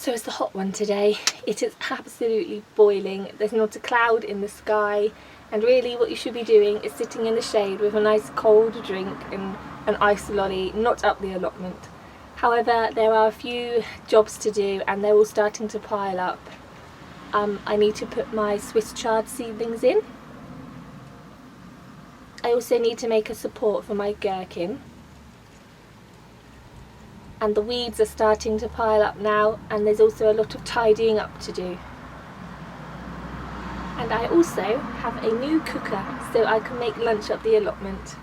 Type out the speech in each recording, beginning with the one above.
So it's the hot one today. It is absolutely boiling. There's not a cloud in the sky, and really what you should be doing is sitting in the shade with a nice cold drink and an ice lolly, not up the allotment. However, there are a few jobs to do and they're all starting to pile up. I need to put my Swiss chard seedlings in. I also need to make a support for my gherkin. And the weeds are starting to pile up now, and there's also a lot of tidying up to do. And I also have a new cooker so I can make lunch up the allotment,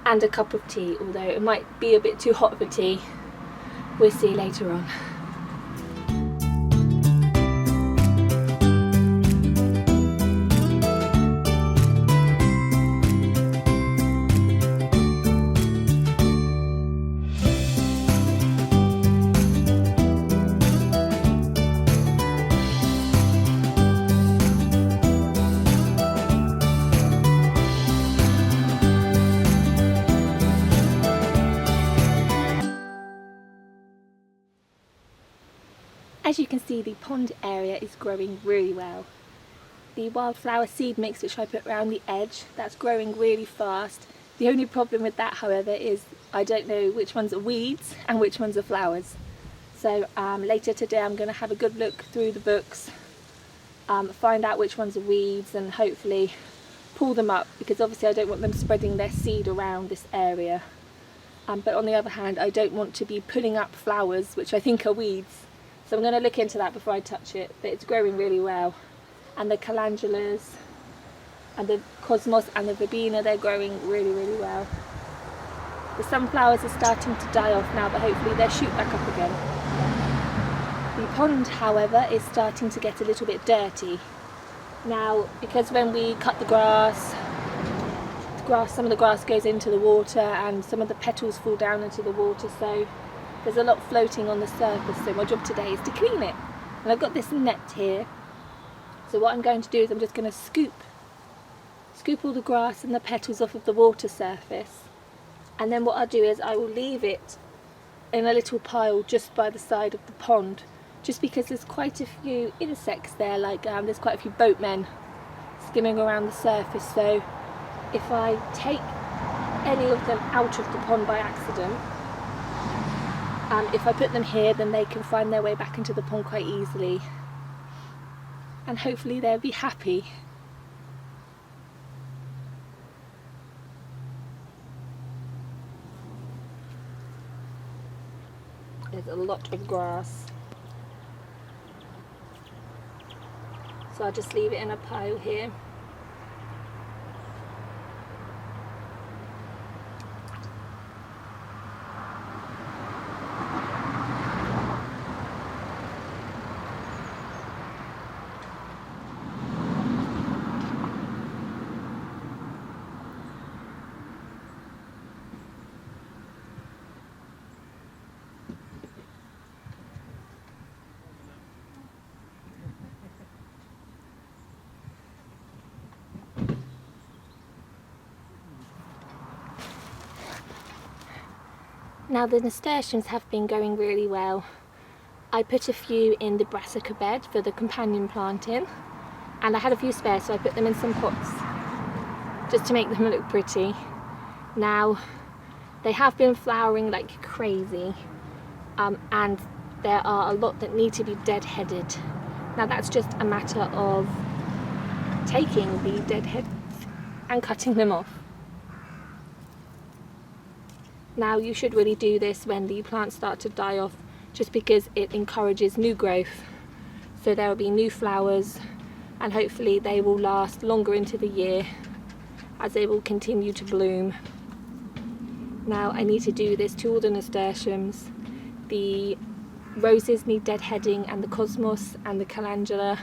and a cup of tea, although it might be a bit too hot for tea. We'll see later on. As you can see, the pond area is growing really well. The wildflower seed mix which I put around the edge, that's growing really fast. The only problem with that, however, is I don't know which ones are weeds and which ones are flowers. So later today I'm going to have a good look through the books, find out which ones are weeds and hopefully pull them up, because obviously I don't want them spreading their seed around this area. But on the other hand, I don't want to be pulling up flowers which I think are weeds. So I'm going to look into that before I touch it, but it's growing really well. And the calendulas and the cosmos and the verbena, they're growing really, really well. The sunflowers are starting to die off now, but hopefully they'll shoot back up again. The pond, however, is starting to get a little bit dirty. Now, because when we cut the grass, some of the grass goes into the water and some of the petals fall down into the water, so there's a lot floating on the surface, so my job today is to clean it. And I've got this net here, so what I'm going to do is I'm just going to scoop all the grass and the petals off of the water surface, and then what I'll do is I will leave it in a little pile just by the side of the pond, just because there's quite a few insects there, like there's quite a few boatmen skimming around the surface, so if I take any of them out of the pond by accident, if I put them here, then they can find their way back into the pond quite easily, and hopefully they'll be happy. There's a lot of grass, so I'll just leave it in a pile here. Now the nasturtiums have been going really well. I put a few in the brassica bed for the companion planting, and I had a few spare, so I put them in some pots just to make them look pretty. Now they have been flowering like crazy, and there are a lot that need to be deadheaded. Now that's just a matter of taking the deadheads and cutting them off. Now you should really do this when the plants start to die off, just because it encourages new growth. So there will be new flowers, and hopefully they will last longer into the year as they will continue to bloom. Now I need to do this to all the nasturtiums. The roses need deadheading, and the cosmos and the calendula.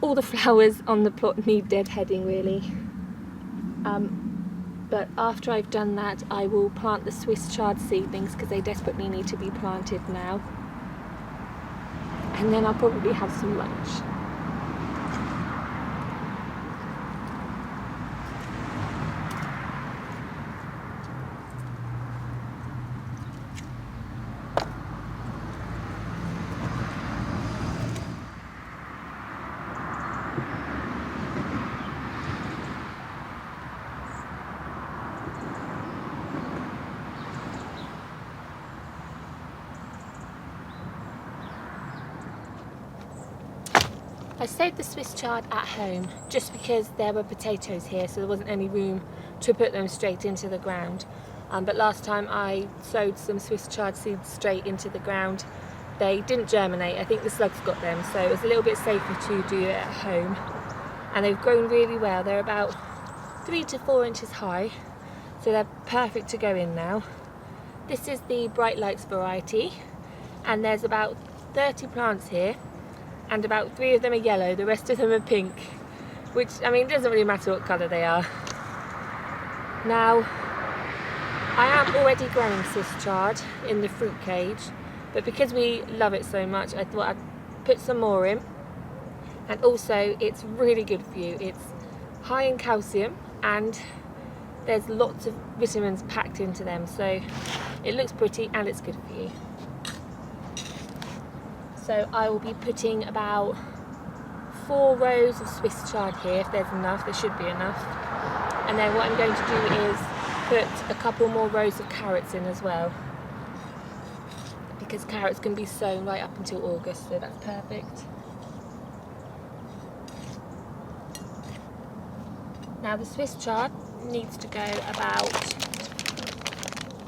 All the flowers on the plot need deadheading really. But after I've done that, I will plant the Swiss chard seedlings, because they desperately need to be planted now. And then I'll probably have some lunch. I sowed the Swiss chard at home just because there were potatoes here, so there wasn't any room to put them straight into the ground. But last time I sowed some Swiss chard seeds straight into the ground, they didn't germinate. I think the slugs got them, so it was a little bit safer to do it at home. And they've grown really well. They're about 3 to 4 inches high, so they're perfect to go in now. This is the Bright Lights variety, and there's about 30 plants here, and about 3 of them are yellow, the rest of them are pink, which, I mean, it doesn't really matter what colour they are. Now, I am already growing Swiss chard in the fruit cage, but because we love it so much, I thought I'd put some more in. And also, it's really good for you. It's high in calcium, and there's lots of vitamins packed into them, so it looks pretty and it's good for you. So I will be putting about 4 rows of Swiss chard here, if there's enough. There should be enough. And then what I'm going to do is put a couple more rows of carrots in as well, because carrots can be sown right up until August, so that's perfect. Now the Swiss chard needs to go about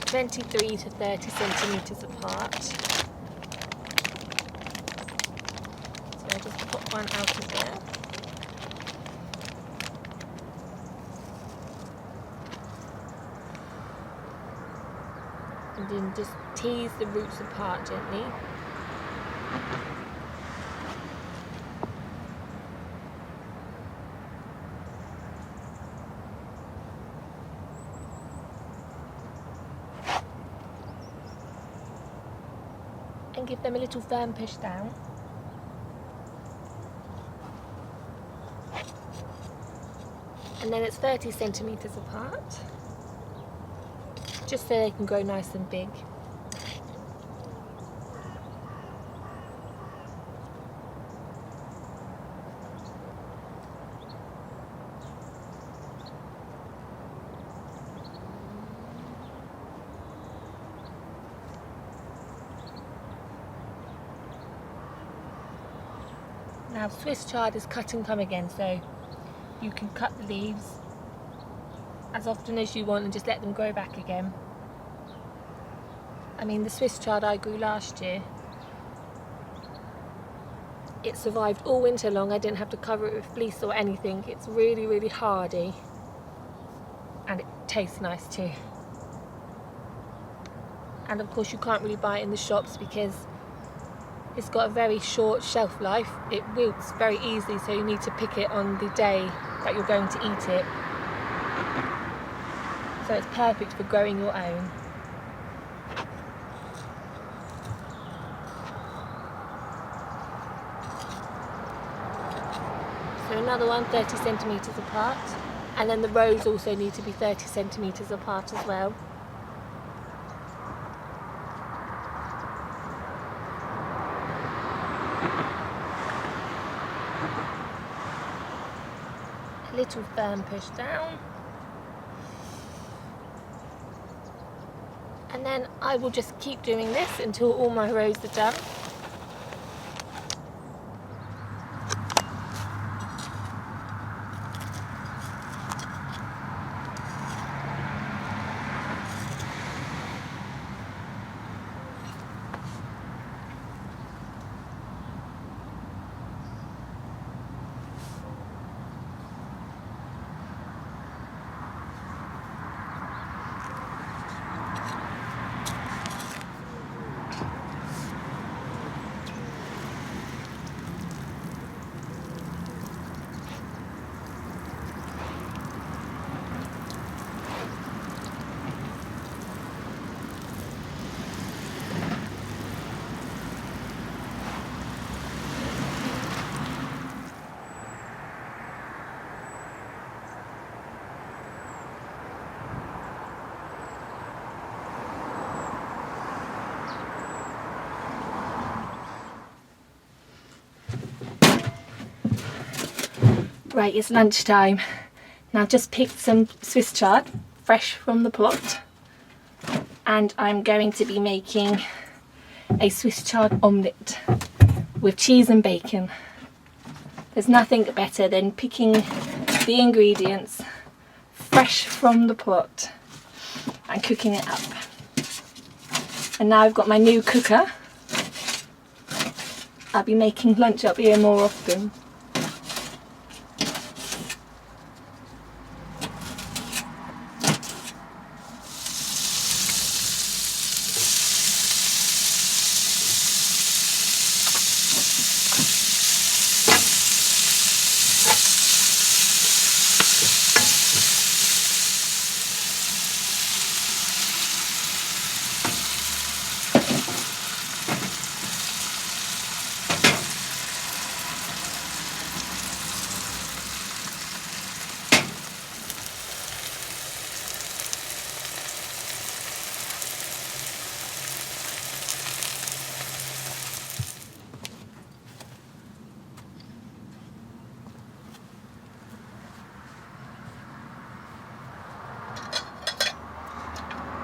23 to 30 centimetres apart. So I'll just pop one out of there. And then just tease the roots apart gently. And give them a little firm push down. And then it's 30 centimetres apart, just so they can grow nice and big. Now Swiss chard is cut and come again, so you can cut the leaves as often as you want and just let them grow back again. I mean, the Swiss chard I grew last year, it survived all winter long. I didn't have to cover it with fleece or anything. It's really, really hardy, and it tastes nice too. And of course you can't really buy it in the shops because it's got a very short shelf life. It wilts very easily, so you need to pick it on the day that you're going to eat it. So it's perfect for growing your own. So another one 30 centimetres apart, and then the rows also need to be 30 centimetres apart as well. A little firm push down, and then I will just keep doing this until all my rows are done. Right, it's lunchtime. Now I've just picked some Swiss chard, fresh from the pot, and I'm going to be making a Swiss chard omelette with cheese and bacon. There's nothing better than picking the ingredients fresh from the pot and cooking it up. And now I've got my new cooker. I'll be making lunch up here more often.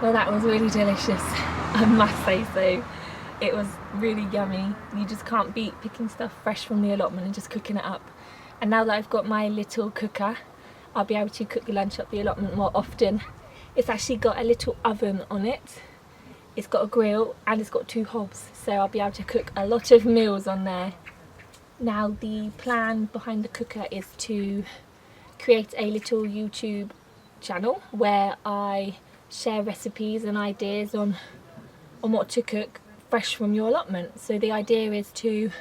Well, that was really delicious, I must say so. It was really yummy. You just can't beat picking stuff fresh from the allotment and just cooking it up. And now that I've got my little cooker, I'll be able to cook the lunch up the allotment more often. It's actually got a little oven on it. It's got a grill and it's got 2 hobs, so I'll be able to cook a lot of meals on there. Now the plan behind the cooker is to create a little YouTube channel where I share recipes and ideas on what to cook fresh from your allotment. So the idea is to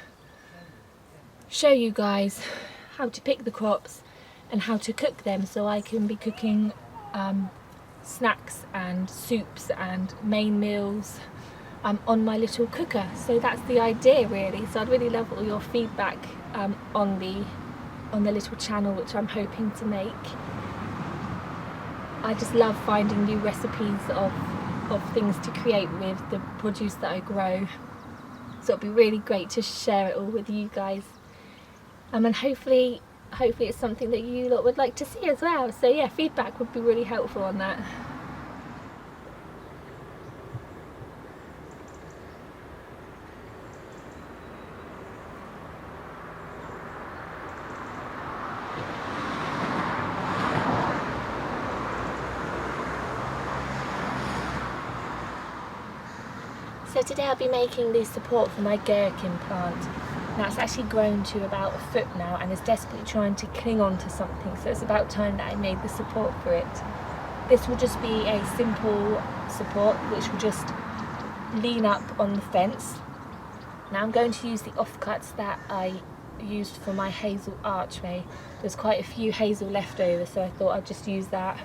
show you guys how to pick the crops and how to cook them, so I can be cooking snacks and soups and main meals on my little cooker. So that's the idea really. So I'd really love all your feedback on the little channel which I'm hoping to make. I just love finding new recipes of things to create with the produce that I grow. So it'd be really great to share it all with you guys. And hopefully it's something that you lot would like to see as well. So yeah, feedback would be really helpful on that. So today I'll be making the support for my gherkin plant. Now it's actually grown to about 1 foot now and is desperately trying to cling on to something, so it's about time that I made the support for it. This will just be a simple support which will just lean up on the fence. Now I'm going to use the offcuts that I used for my hazel archway. There's quite a few hazel left over, so I thought I'd just use that.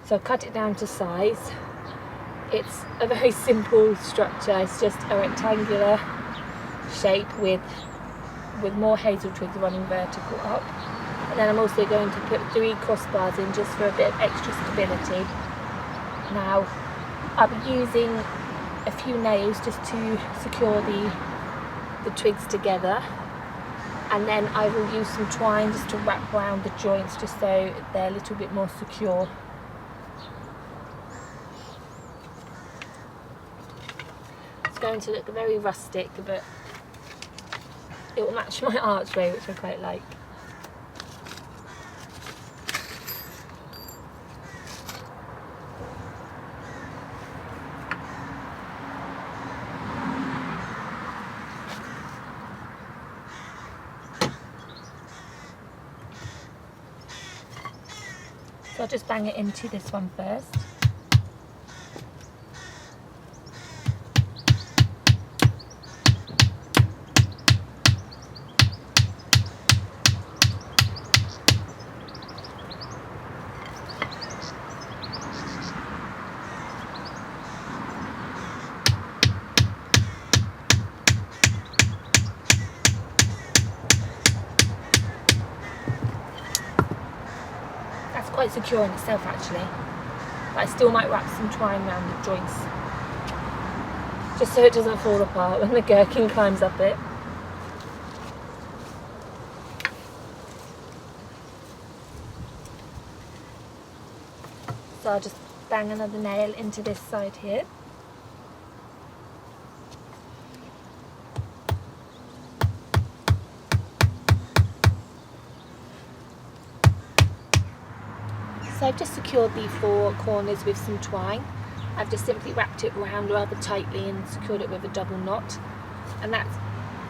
So I've cut it down to size. It's a very simple structure. It's just a rectangular shape with more hazel twigs running vertical up. And then I'm also going to put 3 crossbars in just for a bit of extra stability. Now I'll be using a few nails just to secure the twigs together, and then I will use some twine just to wrap around the joints just so they're a little bit more secure. Going to look very rustic, but it will match my archway, which I quite like. So I'll just bang it into this one first. Quite secure in itself actually, but I still might wrap some twine around the joints just so it doesn't fall apart when the gherkin climbs up it. So I'll just bang another nail into this side here. So I've just secured the four corners with some twine. I've just simply wrapped it around rather tightly and secured it with a double knot, and that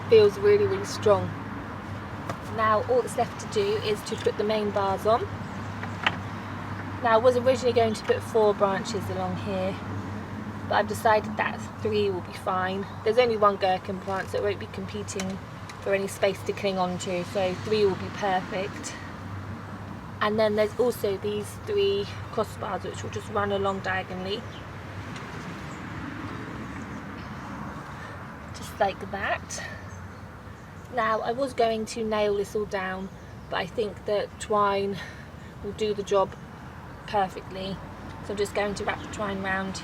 feels really, really strong. Now all that's left to do is to put the main bars on. Now I was originally going to put 4 branches along here, but I've decided that 3 will be fine. There's only one gherkin plant, so it won't be competing for any space to cling on to, so 3 will be perfect. And then there's also these 3 crossbars which will just run along diagonally, just like that. Now I was going to nail this all down, but I think that twine will do the job perfectly, so I'm just going to wrap the twine round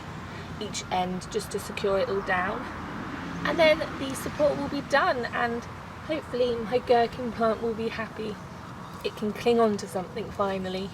each end just to secure it all down, and then the support will be done, and hopefully my gherkin plant will be happy. It can cling on to something finally.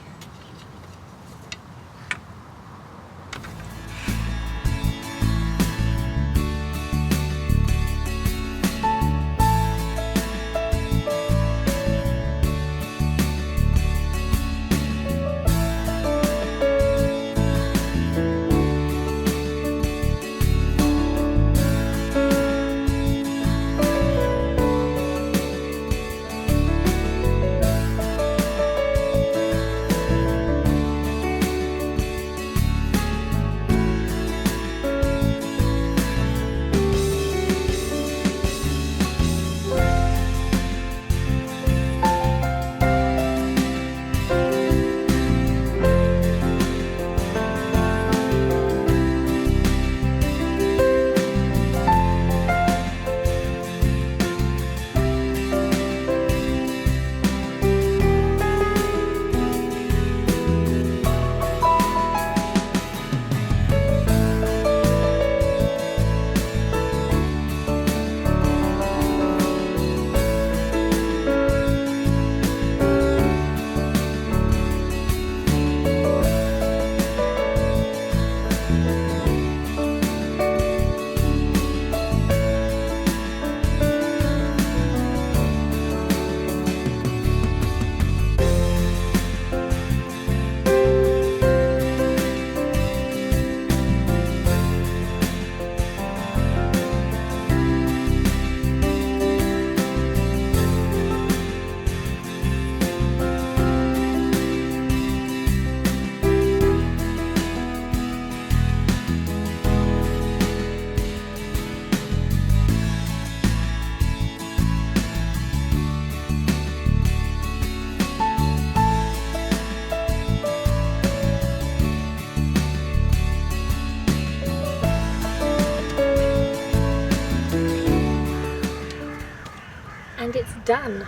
And it's done.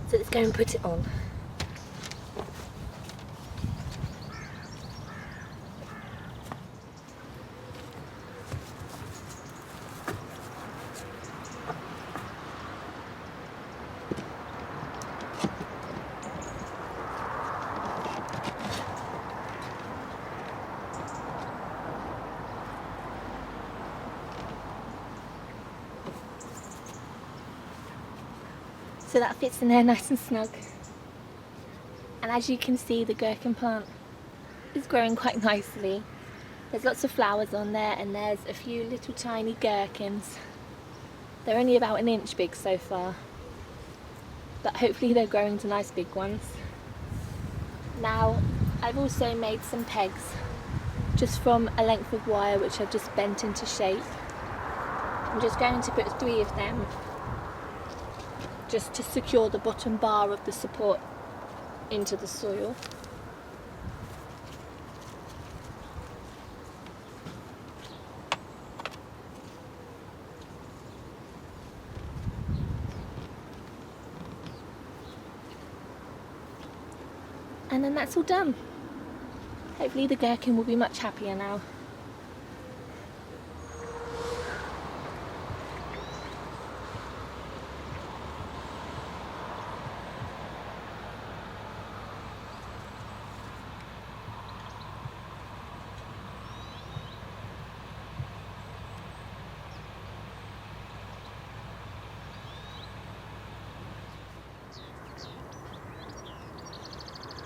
So let's go and put it on. So that fits in there nice and snug. And as you can see, the gherkin plant is growing quite nicely. There's lots of flowers on there, and there's a few little tiny gherkins. They're only about an inch big so far, but hopefully they're growing to nice big ones. Now I've also made some pegs just from a length of wire which I've just bent into shape. I'm just going to put 3 of them just to secure the bottom bar of the support into the soil. And then that's all done. Hopefully the gherkin will be much happier now.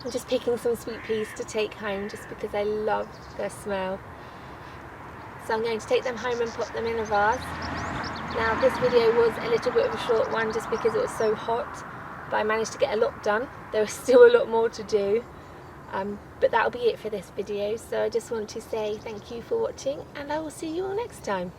I'm just picking some sweet peas to take home just because I love their smell. So I'm going to take them home and put them in a vase. Now this video was a little bit of a short one just because it was so hot, but I managed to get a lot done. There was still a lot more to do, but that'll be it for this video. So I just want to say thank you for watching, and I will see you all next time.